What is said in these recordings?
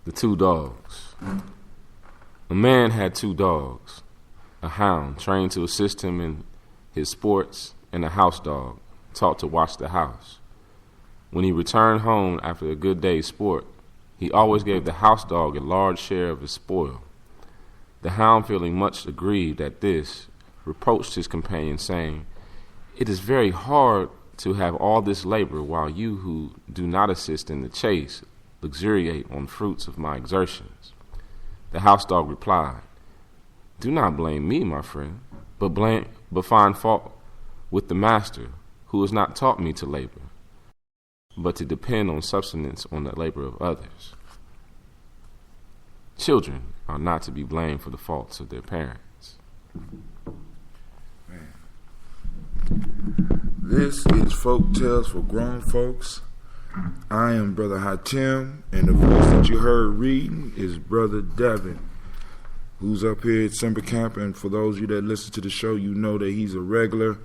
The two dogs. A man had two dogs, a hound trained to assist him in his sports and a house dog taught to watch the house. When he returned home after a good day's sport, he always gave the house dog a large share of his spoil. The hound, feeling much aggrieved at this, reproached his companion, saying, "It is very hard to have all this labor while you who do not assist in the chase luxuriate on fruits of my exertions." The house dog replied, "Do not blame me, my friend, but find fault with the master, who has not taught me to labor, but to depend on subsistence on the labor of others." Children are not to be blamed for the faults of their parents. Man. This is Folk Tales for Grown Folks. I am Brother Hatim, and the voice that you heard reading is Brother Devin, who's up here at Summer Camp. And for those of you that listen to the show, you know that he's a regular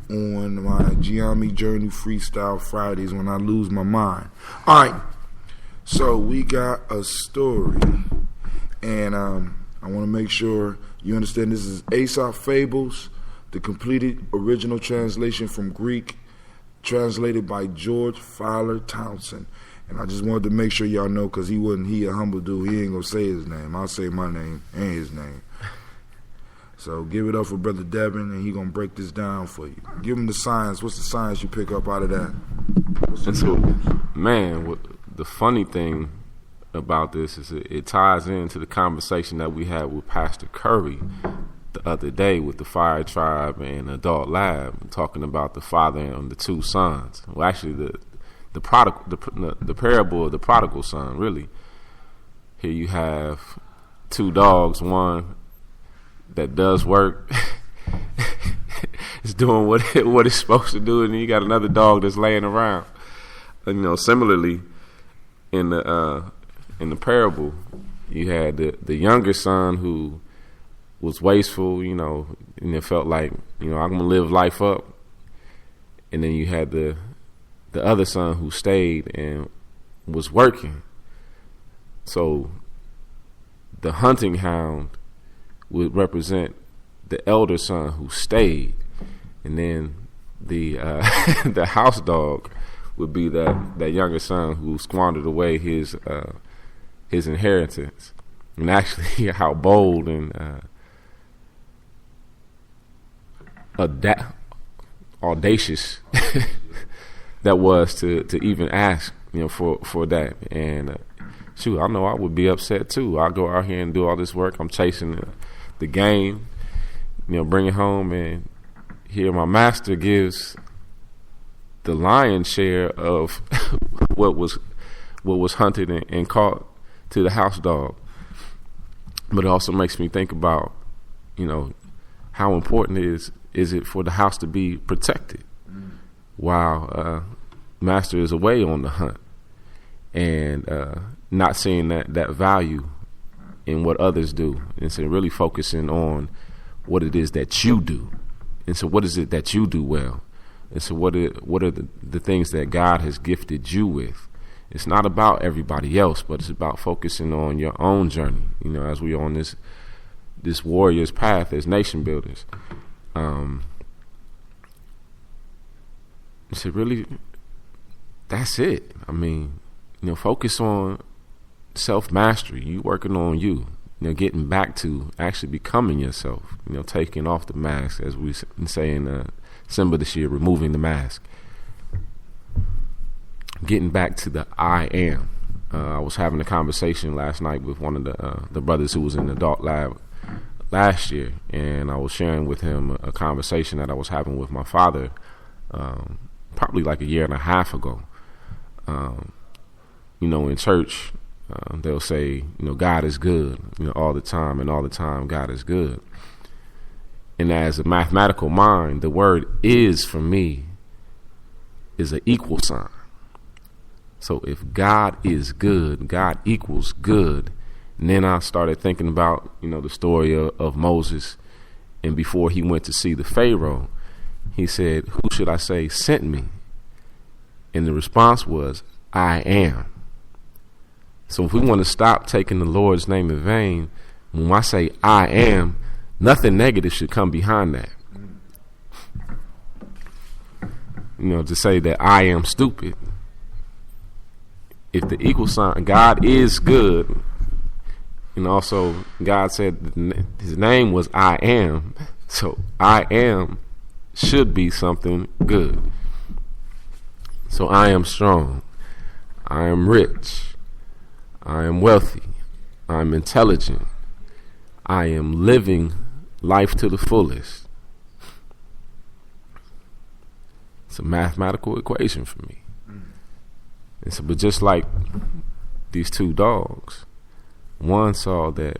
on my Giami Journey Freestyle Fridays when I lose my mind. All right, so we got a story, and I want to make sure you understand this is Aesop Fables, the completed original translation from Greek, translated by George Fowler Townsend. And I just wanted to make sure y'all know, because he a humble dude. He ain't going to say his name. I'll say my name and his name. So give it up for Brother Devin, and he going to break this down for you. Give him the science. What's the science you pick up out of that? And so, man, the funny thing about this is it ties into the conversation that we had with Pastor Curry the other day with the Fire Tribe and Adult Lab, talking about the father and the two sons. Well, actually, the parable of the prodigal son. Really, here you have two dogs. One that does work, is doing what it's supposed to do, and then you got another dog that's laying around. And, similarly, in the parable, you had the younger son who was wasteful, and it felt like, I'm going to live life up. And then you had the other son who stayed and was working. So the hunting hound would represent the elder son who stayed. And then the the house dog would be that younger son who squandered away his inheritance. And actually how bold and audacious that was to even ask, for that. And shoot, I know I would be upset too. I go out here and do all this work. I'm chasing the game, bring it home, and here my master gives the lion's share of what was hunted and caught to the house dog. But it also makes me think about, how important is it for the house to be protected while master is away on the hunt, and not seeing that value in what others do, and so really focusing on what it is that you do, and so what is it that you do well, and so what are the things that God has gifted you with. It's not about everybody else, but it's about focusing on your own journey, as we are on this warrior's path as nation builders. So really, that's it. Focus on self-mastery. You working on you, getting back to actually becoming yourself, taking off the mask, as we say in Simba this year, removing the mask. Getting back to the I am. I was having a conversation last night with one of the brothers who was in the Adult Lab last year, and I was sharing with him a conversation that I was having with my father probably like a year and a half ago. In church, they'll say, God is good, all the time, and all the time God is good. And as a mathematical mind, the word is for me is an equal sign. So if God is good, God equals good. And then I started thinking about, the story of Moses. And before he went to see the Pharaoh, he said, "Who should I say sent me?" And the response was, "I am." So if we want to stop taking the Lord's name in vain, when I say I am, nothing negative should come behind that. To say that I am stupid. If the equal sign, God is good, and also God said his name was I am, so I am should be something good. So I am strong, I am rich, I am wealthy, I am intelligent, I am living life to the fullest. It's a mathematical equation for me. And so, but just like these two dogs, one saw that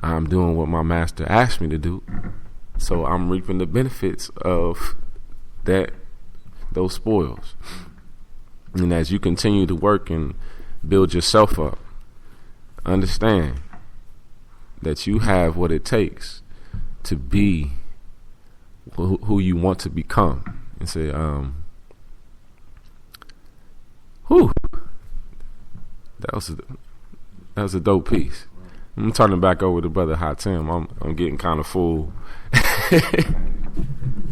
I'm doing what my master asked me to do, so I'm reaping the benefits of those spoils. And as you continue to work and build yourself up, understand that you have what it takes to be who you want to become. And say, that was a dope piece. I'm turning back over to Brother Hatim. I'm getting kind of full.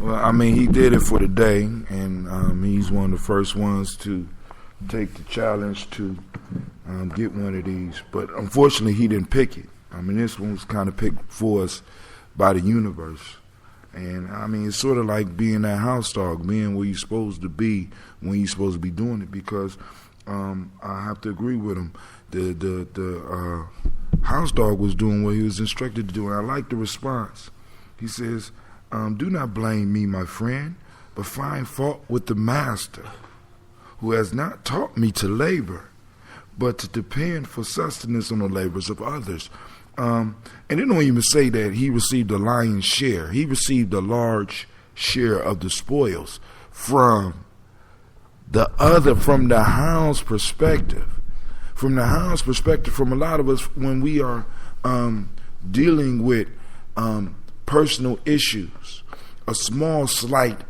Well, I mean, he did it for the day, and he's one of the first ones to take the challenge to get one of these. But unfortunately, he didn't pick it. I mean, this one was kind of picked for us by the universe. And, I mean, it's sort of like being that house dog, being where you're supposed to be when you're supposed to be doing it, because I have to agree with him. The house dog was doing what he was instructed to do, and I like the response. He says, do not blame me, my friend, but find fault with the master, who has not taught me to labor, but to depend for sustenance on the labors of others. And they don't even say that he received a lion's share. He received a large share of the spoils from the hound's perspective. From the hound's perspective, from a lot of us, when we are dealing with personal issues, a small slight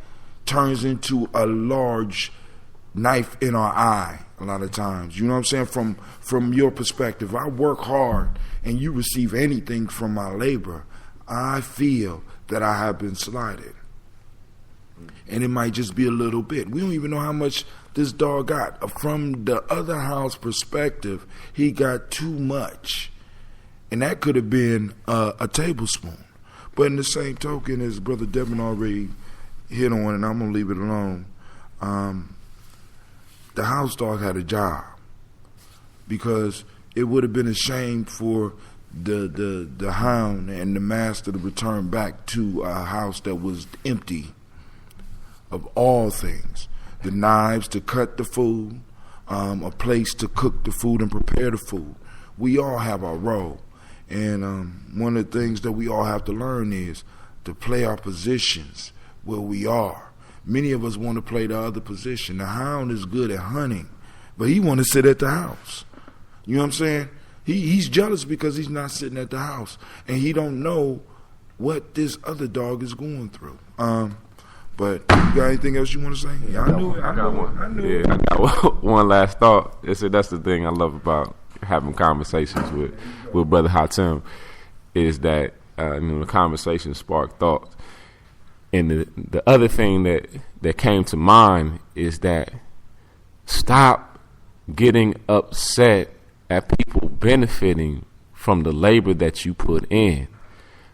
turns into a large knife in our eye a lot of times. You know what I'm saying? From your perspective, I work hard and you receive anything from my labor, I feel that I have been slighted. And it might just be a little bit. We don't even know how much this dog got. From the other house perspective, he got too much. And that could have been a tablespoon. But in the same token, as Brother Devin already hit on, and I'm going to leave it alone, the house dog had a job, because it would have been a shame for the hound and the master to return back to a house that was empty of all things. The knives to cut the food, a place to cook the food and prepare the food. We all have our role. And one of the things that we all have to learn is to play our positions where we are. Many of us want to play the other position. The hound is good at hunting, but he want to sit at the house. You know what I'm saying? He's jealous because he's not sitting at the house, and he don't know what this other dog is going through. But you got anything else you want to say? Yeah, I knew it. I got one last thought. That's the thing I love about having conversations with Brother Hatim, is that the conversation sparked thoughts. And the other thing that came to mind is that stop getting upset at people benefiting from the labor that you put in.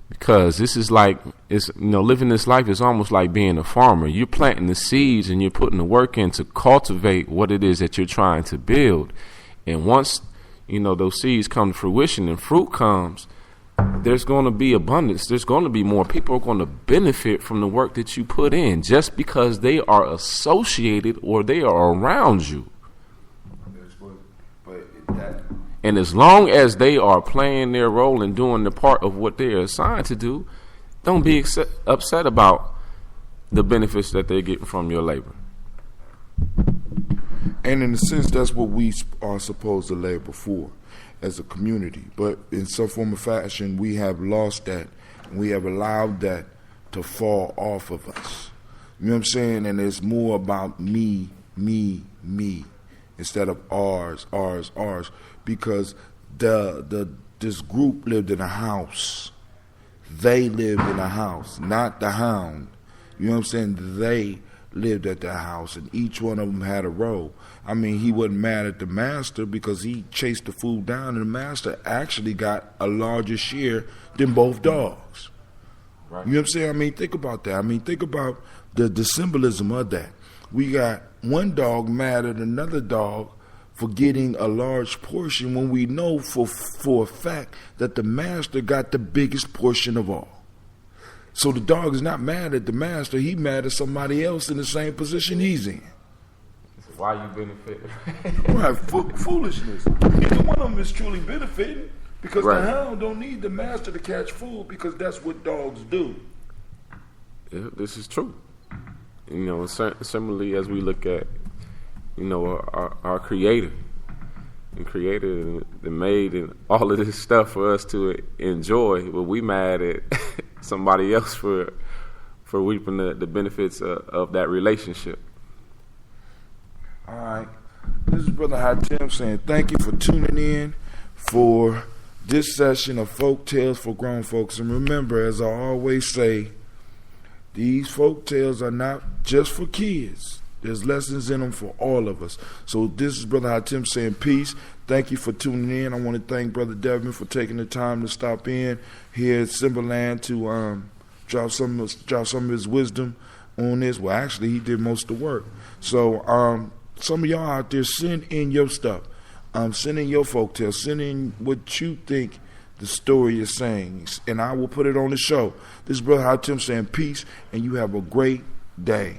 Because this is like, living this life is almost like being a farmer. You're planting the seeds and you're putting the work in to cultivate what it is that you're trying to build. And once, those seeds come to fruition and fruit comes, there's going to be abundance. There's going to be more. People are going to benefit from the work that you put in just because they are associated or they are around you. And as long as they are playing their role and doing the part of what they are assigned to do, don't be upset about the benefits that they're getting from your labor. And in a sense, that's what we are supposed to labor for as a community. But in some form or fashion, we have lost that. We have allowed that to fall off of us. You know what I'm saying? And it's more about me, me, me. instead of ours, because this group lived in a house. They lived in a house, not the hound. You know what I'm saying? They lived at that house, and each one of them had a role. I mean, he wasn't mad at the master because he chased the food down, and the master actually got a larger share than both dogs. Right. You know what I'm saying? I mean, think about that. I mean, think about the symbolism of that. We got one dog mad at another dog for getting a large portion when we know for a fact that the master got the biggest portion of all. So the dog is not mad at the master. He mad at somebody else in the same position he's in. Why you benefiting? Right, foolishness. Neither one of them is truly benefiting because the hound don't need the master to catch food because that's what dogs do. Yeah, this is true. You know, similarly as we look at, you know, our Creator, and Creator that made and all of this stuff for us to enjoy, but we mad at somebody else for reaping the benefits of that relationship. All right. This is Brother Hatim saying thank you for tuning in for this session of Folk Tales for Grown Folks. And remember, as I always say, these folk tales are not just for kids. There's lessons in them for all of us. So this is Brother Hatim saying peace. Thank you for tuning in. I want to thank Brother Devin for taking the time to stop in here at Simbaland to drop some of his wisdom on this. Well, actually, he did most of the work. So some of y'all out there, send in your stuff. Send in your folk tales. Send in what you think the story is saying, and I will put it on the show. This is Brother Hatim saying peace, and you have a great day.